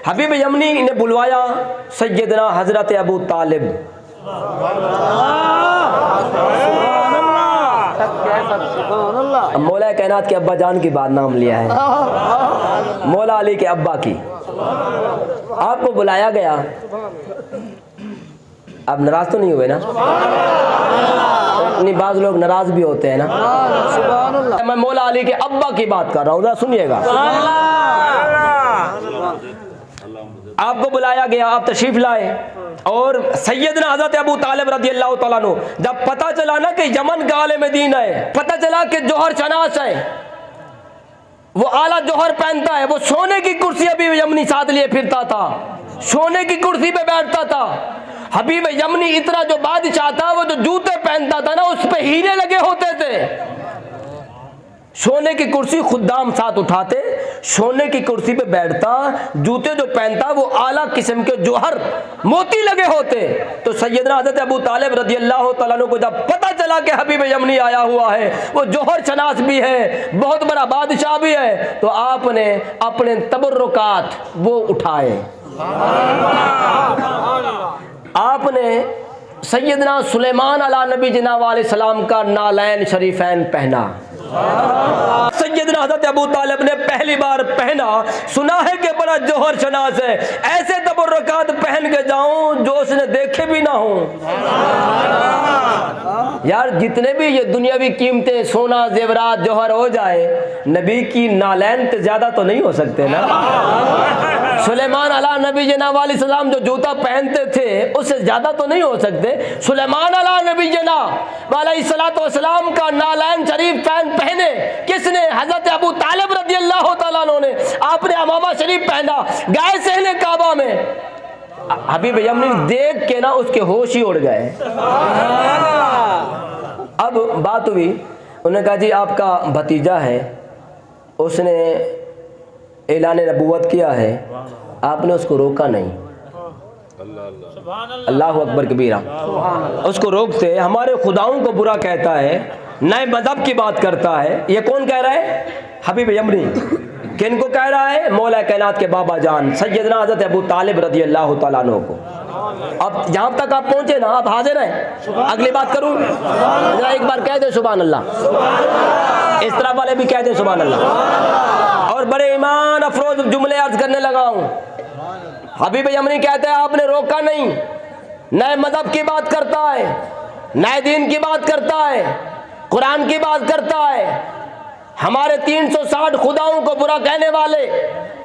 हबीब यमनी ने बुलवाया सैयदना हजरत अबू तालिब। मौला कायनात के अब्बा जान की बात नाम लिया है, मौला अली के अब्बा की। आपको बुलाया गया, आप नाराज तो नहीं हुए ना? नहीं, बाज लोग नाराज भी होते हैं ना। मैं मौला अली के अब्बा की बात कर रहा हूँ, सुनिएगा। आपको बुलाया गया, आप तशरीफ लाए और सैयदना हज़रत अबू तालिब रज़ियल्लाहु तआला अन्हु, जब पता चला ना कि यमन का आलिम दीन है, पता चला कि जौहर शनास है, वो आला जौहर पहनता है, वो सोने की कुर्सी हबीब यमनी साथ लिए फिरता था, सोने की कुर्सी पे बैठता था। हबीब यमनी इतना जो बादशाह था, वो जो जूते पहनता था ना, उस पे हीरे लगे होते थे। सोने की कुर्सी खुद्दाम साथ उठाते, सोने की कुर्सी पे बैठता, जूते जो पहनता वो आला किस्म के जौहर मोती लगे होते। तो सैयदना हज़रत अबू तालिब रज़ियल्लाहु तआला अन्हु को जब पता चला कि हबीब यमनी आया हुआ है, वो जौहर शनास भी है, बहुत बड़ा बादशाह भी है, तो आपने अपने तबर्रुकात वो उठाए। आपने सैयदना सुलेमान अला नबी जनाब अलैहिस्सलाम का नालैन शरीफैन पहना। सैयदना हज़रत अबू तालिब ने पहली बार पहना, सुना है कि बड़ा जौहर शनास है, ऐसे तबर्रुकात पहन के जाऊं जो उसने देखे भी ना हो। यार जितने भी ये दुनियावी कीमतें, सोना जेवरात जौहर हो जाए, नबी की नालैन तो ज्यादा तो नहीं हो सकते ना। सुलेमान अला नबी जनाब अलैहिस्सलाम जो जूता पहनते थे उससे ज्यादा तो नहीं हो सकते। सुलेमान अला नबी जनाब अलैहिस्सलाम का नालैन शरीफ पहने किसने? हजरत अबू तालिब रज़ियल्लाहु तआला अन्हु ने। आपने अमामा शरीफ पहना, गए सहने काबा में। हबीब यमनी देख के ना उसके होश ही उड़ गए। अब बात हुई, उन्होंने कहा जी आपका भतीजा है, उसने ऐलान नबूवत किया है, आपने उसको रोका नहीं। अल्लाह अकबर कबीरा। उसको रोकते, हमारे खुदाओं को बुरा कहता है, नए मजहब की बात करता है। ये कौन कह रहा है? हबीब यमनी। किन को कह रहा है? मौला कायनात के बाबा जान सैयदना हज़रत अबू तालिब रज़ियल्लाहु तआला अन्हु को। अब जहाँ तक आप पहुँचे ना, आप हाजिर हैं? अगली बात करूँ, जरा एक बार कह दे सुभान अल्लाह, इस तरह वाले भी कह दे सुभान अल्लाह। और बड़े ईमान अफरोज जुमले अर्ज करने लगा हूँ। हबीब यमनी कहते हैं आपने रोका नहीं, नए मजहब की बात करता है, नए दीन की बात करता है, कुरान की बात करता है, हमारे 360 खुदाओं को बुरा कहने वाले,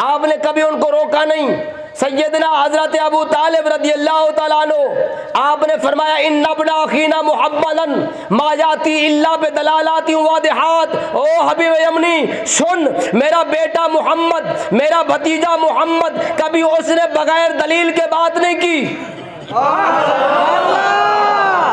आपने कभी उनको रोका नहीं। सैयदना हज़रत अबू तालिब रज़ियल्लाहु तआला अन्हु, आपने फरमाया इन्ना इब्न अखीना मुहम्मदन मा याती इल्ला बिदलालाति वादिहात। ओ हबीब यमनी सुन, मेरा बेटा मोहम्मद, मेरा भतीजा मोहम्मद, कभी उसने बगैर दलील के बात नहीं की।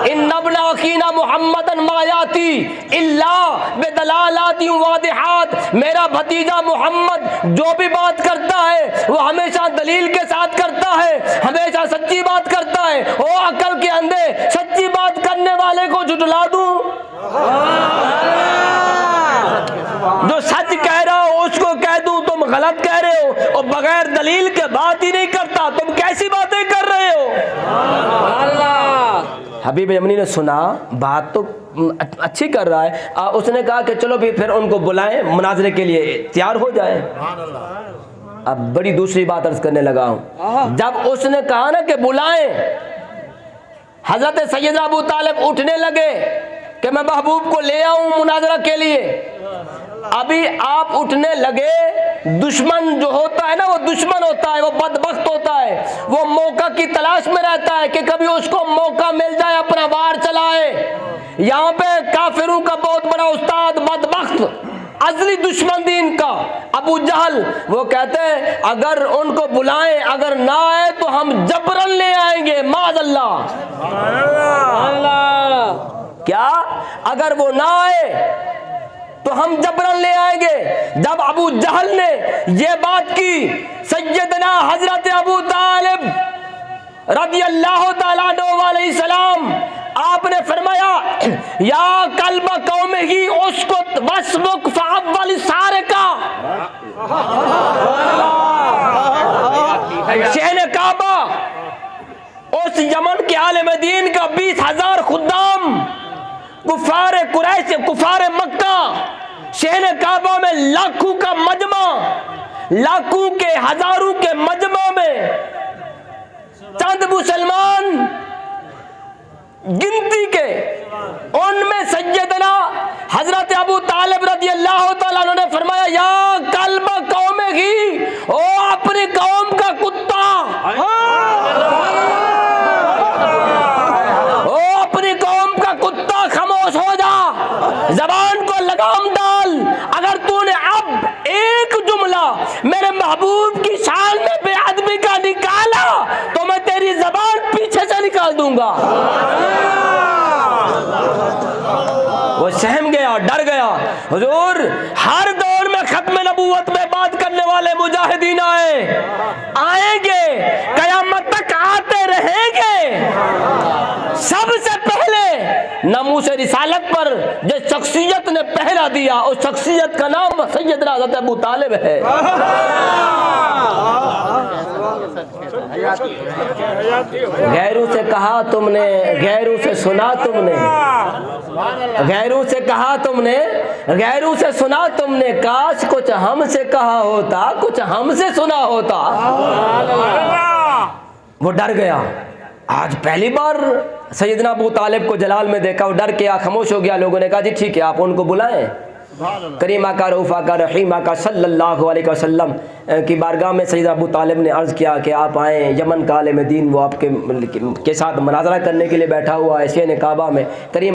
इन्ना इब्न अखीना मुहम्मदन मा याती इल्ला बिदलालाति वादिहात। मेरा भतीजा मोहम्मद जो भी बात करता है वो हमेशा दलील के साथ करता है, हमेशा सच्ची बात करता है। ओ अकल के अंधे, सच्ची बात करने वाले को झुठला दूं? जो सच कह रहा हो उसको कह दूं तुम गलत कह रहे हो, और बगैर दलील के बात ही नहीं करता, तुम कैसी बातें कर रहे हो? हबीब यमनी ने सुना, बात तो अच्छी कर रहा है। उसने कहा कि चलो भी फिर उनको बुलाएं, मुनाजरे के लिए तैयार हो जाए। अब बड़ी दूसरी बात अर्ज करने लगा हूं। जब उसने कहा ना कि बुलाएं, हजरत सैयदना अबू तालिब उठने लगे कि मैं महबूब को ले आऊं मुनाजरा के लिए। अभी आप उठने लगे, दुश्मन जो होता है ना, वो दुश्मन होता है, वो बदबख्त होता है, वो मौका की तलाश में रहता है कि कभी उसको मौका मिल जाए अपना वार चलाए। यहाँ पे काफिरों का बहुत बड़ा उस्ताद, बदबख्त अजली दुश्मन दीन का अबू जहल, वो कहते हैं अगर उनको बुलाएं, अगर ना आए तो हम जबरन ले आएंगे, माज़अल्लाह। क्या? अगर वो ना आए तो हम जबरन ले आएंगे। जब अबू जहल ने ये बात की, सैयदना हजरत अबू तालिब रज़ियल्लाहु तआला अन्हु अलैहिस्सलाम, आपने फरमाया या कल्ब कौम ही उसको वस्मुक फअव्वल सारे का। शहन काबा उस यमन के आलिम दीन का 20,000 खुद्दाम, कुफार कुरैश, कुफार मक्का, शहन काबा में लाखों का मजमा, लाखों के हजारों के मजमा में चंद मुसलमान गिनती के, उनमें सैयदना हजरत अबू तालिब रज़ी अल्लाह तआला अन्हु ने फरमाया, या कल्ब कौम की, ओ अपनी कौम का कुत्ता, ओ अपनी कौम का कुत्ता, खामोश हो जा, जबान को लगाम डाल। अगर तूने अब एक जुमला मेरे महबूब की शान में बेअदबी का निकाला तो मैं तेरी जबान पीछे से निकाल दूंगा। वो सहम गया, डर गया। हुजूर, हर दौर में खत्म नबूवत में बात करने वाले मुजाहिदीन आएंगे, कयामत तक आते रहेंगे। सबसे पहले नामूस रिसालत पर जिस शख्सियत ने पहरा दिया, उस शख्सियत का नाम सैयदना हज़रत अबू तालिब है। गैरों से कहा तुमने, गैरों से सुना तुमने, गैरों से कहा तुमने, गैरों से सुना तुमने, काश कुछ हमसे कहा होता, कुछ हमसे सुना होता। वो डर गया। आज पहली बार सैयदना अबू तालिब को जलाल में देखा, वो डर के खामोश हो गया। लोगों ने कहा जी ठीक है, आप उनको बुलाएं। करीमा का रऊफ़ा का रहीमा का सल्लल्लाहु अलैहि वसल्लम की बारगाह में सैयद अबू तालिब ने अर्ज़ किया कि आप आएँ। यमन का आलिम दीन वो आपके के साथ मुनाज़रा करने के लिए बैठा हुआ है शहन काबा में। करीम